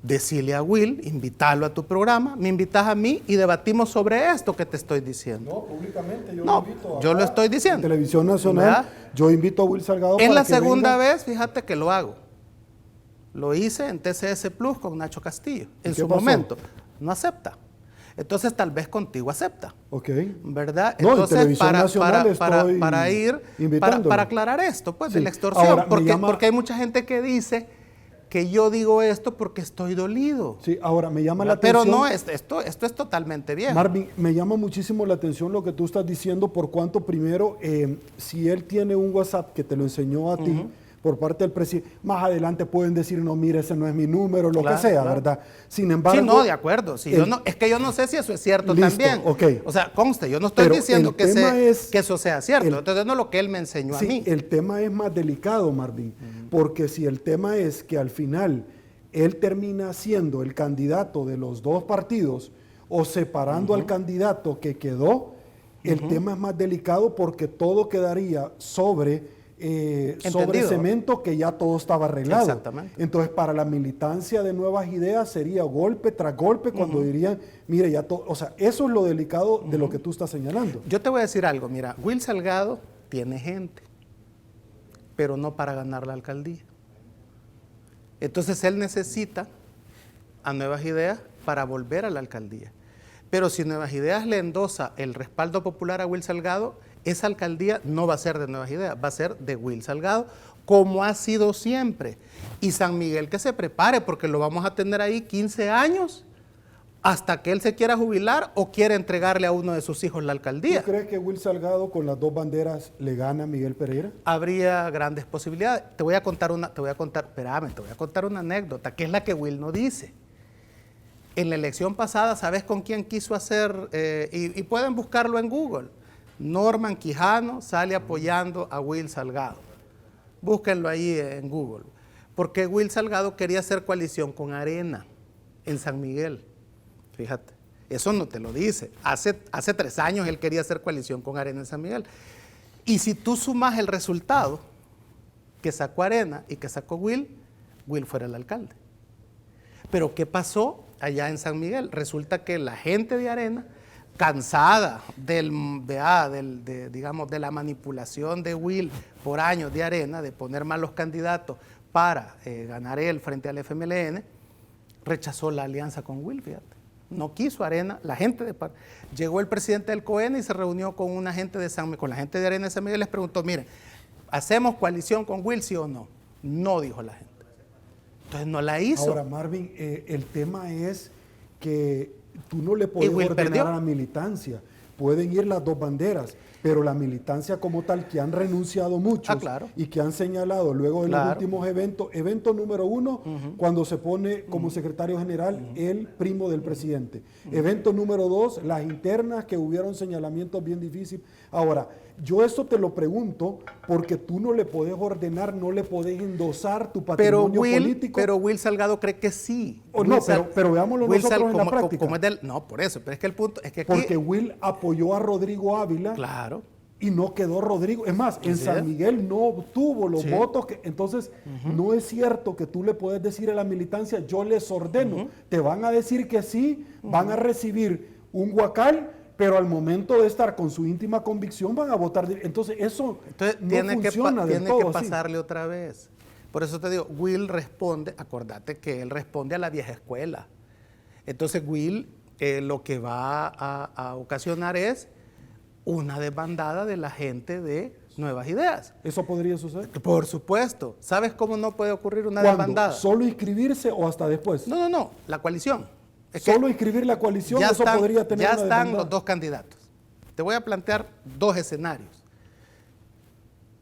decirle a Will, invitarlo a tu programa, me invitas a mí y debatimos sobre esto que te estoy diciendo. No, públicamente yo no, lo invito. Yo lo estoy diciendo. En Televisión Nacional, ¿verdad? Yo invito a Will Salgado. Es para la que segunda venga. vez, fíjate que lo hago. Lo hice en TCS Plus con Nacho Castillo. En su pasó? momento. No acepta. Entonces tal vez contigo acepta. Ok. ¿Verdad? No, entonces, en Televisión Nacional estoy para ir, invitándolo. para aclarar esto, pues, Sí. de la extorsión. Ahora, porque hay mucha gente que dice que yo digo esto porque estoy dolido. Sí, ahora me llama la atención. Pero no, esto es totalmente viejo. Marvin, me llama muchísimo la atención lo que tú estás diciendo, por cuanto primero, si él tiene un WhatsApp que te lo enseñó a ti por parte del presidente, más adelante pueden decir, no, mire, ese no es mi número, lo que sea, ¿verdad? Sin embargo... Sí, no, de acuerdo. Sí, es que yo no sé si eso es cierto. Listo, también. ok. O sea, conste, yo no estoy Pero diciendo el que tema es- eso sea cierto. Entonces no es lo que él me enseñó a Sí, mí. el tema es más delicado, Marvin, porque si el tema es que al final él termina siendo el candidato de los dos partidos o separando al candidato que quedó, el tema es más delicado porque todo quedaría sobre cemento que ya todo estaba arreglado. Exactamente. Entonces, para la militancia de Nuevas Ideas sería golpe tras golpe cuando dirían, mire, ya todo, o sea, eso es lo delicado de lo que tú estás señalando. Yo te voy a decir algo, mira, Will Salgado tiene gente, pero no para ganar la alcaldía. Entonces él necesita a Nuevas Ideas para volver a la alcaldía. Pero si Nuevas Ideas le endosa el respaldo popular a Will Salgado, esa alcaldía no va a ser de Nuevas Ideas, va a ser de Will Salgado, como ha sido siempre. Y San Miguel que se prepare, porque lo vamos a tener ahí 15 años hasta que él se quiera jubilar o quiera entregarle a uno de sus hijos la alcaldía. ¿Tú crees que Will Salgado con las dos banderas le gana a Miguel Pereira? Habría grandes posibilidades. Te voy a contar una anécdota, que es la que Will no dice. En la elección pasada, ¿sabes con quién quiso hacer? Y pueden buscarlo en Google. Norman Quijano sale apoyando a Will Salgado. Búsquenlo ahí en Google. Porque Will Salgado quería hacer coalición con Arena en San Miguel. Fíjate, eso no te lo dice. Hace 3 años él quería hacer coalición con Arena en San Miguel. Y si tú sumas el resultado que sacó Arena y que sacó Will fuera el alcalde. Pero ¿qué pasó allá en San Miguel? Resulta que la gente de Arena, cansada de la manipulación de Will por años de Arena, de poner malos candidatos para ganar él frente al FMLN, rechazó la alianza con Will, fíjate. No quiso Arena, la gente de llegó el presidente del COEN y se reunió con una gente con la gente de Arena de San Miguel y les preguntó, miren, ¿hacemos coalición con Will, sí o no? No, dijo la gente. Entonces no la hizo. Ahora, Marvin, el tema es que tú no le puedes ordenar a la militancia. Pueden ir las dos banderas, pero la militancia como tal, que han renunciado muchos y que han señalado luego de los últimos eventos, evento número 1, cuando se pone como secretario general el primo del presidente. Evento número 2, las internas, que hubieron señalamientos bien difíciles. Ahora, yo esto te lo pregunto porque tú no le podés ordenar, no le podés endosar tu patrimonio político. Pero Will Salgado cree que sí. Pero veámoslo nosotros en la práctica. No, por eso, pero es que el punto es que aquí... Porque Will apoyó a Rodrigo Ávila. Claro. Y no quedó Rodrigo. Es más, en San Miguel no obtuvo los votos. Entonces, no es cierto que tú le puedes decir a la militancia, yo les ordeno. Te van a decir que sí, van a recibir un guacal, pero al momento de estar con su íntima convicción van a votar. Entonces, eso no funciona del todo. Tiene que pasarle otra vez. Por eso te digo, Will responde, acordate que él responde a la vieja escuela. Entonces, Will lo que va a ocasionar es una desbandada de la gente de Nuevas Ideas. ¿Eso podría suceder? Por supuesto. ¿Sabes cómo no puede ocurrir una desbandada? ¿Solo inscribirse o hasta después? No, la coalición. Solo inscribir la coalición, eso podría tener una desbandada. Ya están los dos candidatos. Te voy a plantear 2 escenarios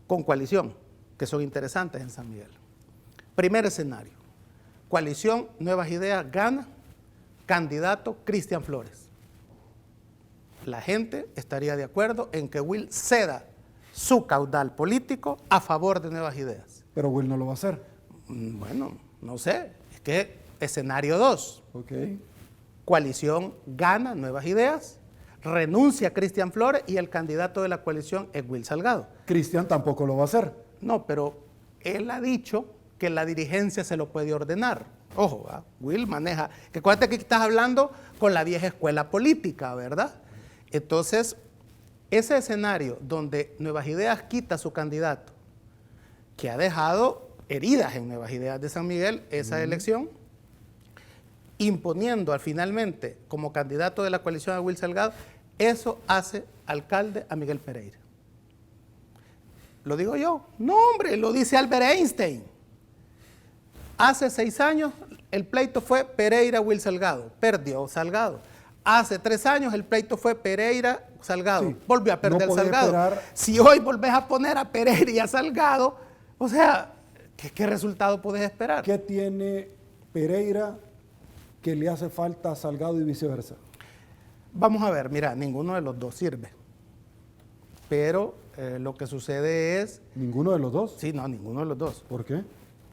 con coalición, que son interesantes en San Miguel. Primer escenario, coalición Nuevas Ideas gana, candidato Cristian Flores. La gente estaría de acuerdo en que Will ceda su caudal político a favor de Nuevas Ideas. Pero Will no lo va a hacer. Bueno, no sé. Es que escenario 2. Okay. Coalición gana Nuevas Ideas, renuncia Cristian Flores y el candidato de la coalición es Will Salgado. Cristian tampoco lo va a hacer. No, pero él ha dicho que la dirigencia se lo puede ordenar. Ojo, Will maneja, que acuérdate que estás hablando con la vieja escuela política, ¿verdad? Entonces, ese escenario donde Nuevas Ideas quita a su candidato, que ha dejado heridas en Nuevas Ideas de San Miguel, esa elección, imponiendo finalmente como candidato de la coalición a Will Salgado, eso hace alcalde a Miguel Pereira. ¿Lo digo yo? No, hombre, lo dice Albert Einstein. Hace 6 años el pleito fue Pereira-Will Salgado, perdió Salgado. Hace 3 años el pleito fue Pereira-Salgado, sí, volvió a perder Salgado. Si hoy volvés a poner a Pereira y a Salgado, o sea, ¿qué resultado podés esperar? ¿Qué tiene Pereira que le hace falta a Salgado y viceversa? Vamos a ver, mira, ninguno de los dos sirve. Pero lo que sucede es... ¿Ninguno de los dos? Sí, no, ninguno de los dos. ¿Por qué?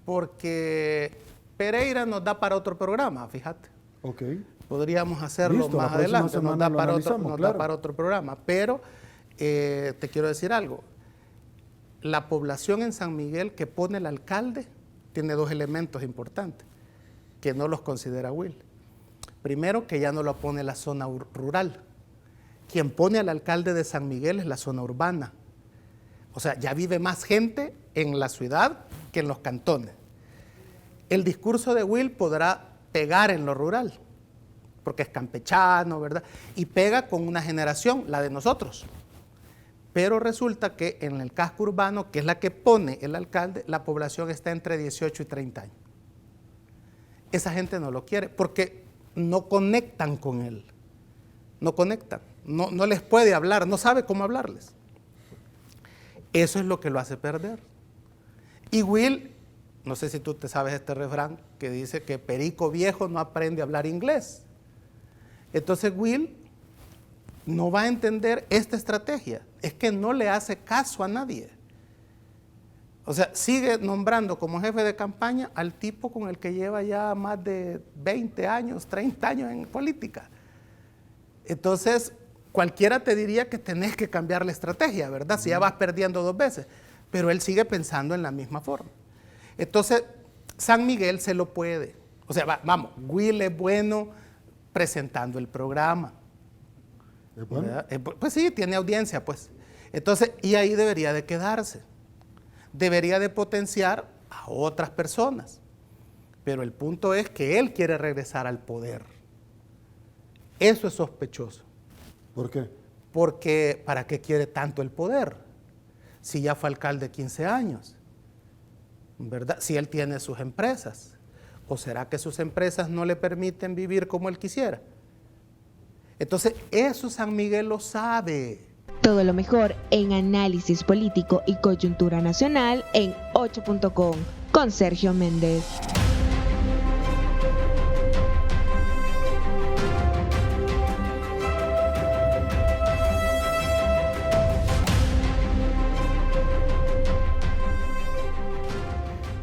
Porque Pereira nos da para otro programa, fíjate. Ok. Podríamos hacerlo Listo, más la próxima adelante, semana lo analizamos, da para otro programa, pero te quiero decir algo. La población en San Miguel que pone el alcalde tiene dos elementos importantes que no los considera Will. Primero, que ya no lo pone la zona rural. Quien pone al alcalde de San Miguel es la zona urbana. O sea, ya vive más gente en la ciudad que en los cantones. El discurso de Will podrá pegar en lo rural, porque es campechano, ¿verdad? Y pega con una generación, la de nosotros. Pero resulta que en el casco urbano, que es la que pone el alcalde, la población está entre 18 y 30 años. Esa gente no lo quiere porque no conectan con él. No conectan, no les puede hablar, no sabe cómo hablarles. Eso es lo que lo hace perder. Y Will, no sé si tú te sabes este refrán que dice que perico viejo no aprende a hablar inglés. Entonces Will no va a entender esta estrategia. Es que no le hace caso a nadie. O sea, sigue nombrando como jefe de campaña al tipo con el que lleva ya más de 20 años, 30 años en política. Entonces, cualquiera te diría que tenés que cambiar la estrategia, ¿verdad? Si ya vas perdiendo 2 veces. Pero él sigue pensando en la misma forma. Entonces, San Miguel se lo puede. O sea, vamos, Will es bueno presentando el programa. ¿Es bueno? Pues sí, tiene audiencia, pues. Entonces, y ahí debería de quedarse. Debería de potenciar a otras personas. Pero el punto es que él quiere regresar al poder. Eso es sospechoso. ¿Por qué? Porque, ¿para qué quiere tanto el poder? Si ya fue alcalde 15 años, ¿verdad? Si él tiene sus empresas. ¿O será que sus empresas no le permiten vivir como él quisiera? Entonces, eso San Miguel lo sabe. Todo lo mejor en análisis político y coyuntura nacional en 8.com con Sergio Méndez.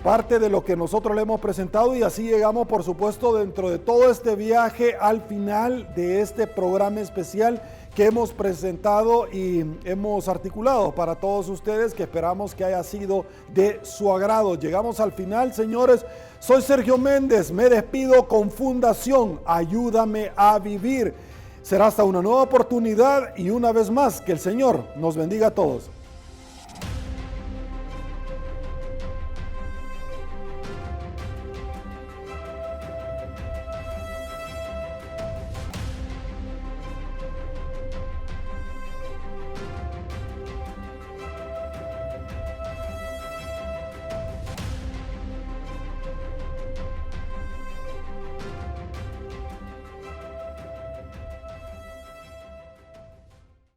Parte de lo que nosotros le hemos presentado y así llegamos, por supuesto, dentro de todo este viaje al final de este programa especial que hemos presentado y hemos articulado para todos ustedes, que esperamos que haya sido de su agrado. Llegamos al final, señores. Soy Sergio Méndez, me despido con Fundación Ayúdame a Vivir. Será hasta una nueva oportunidad y una vez más que el Señor nos bendiga a todos.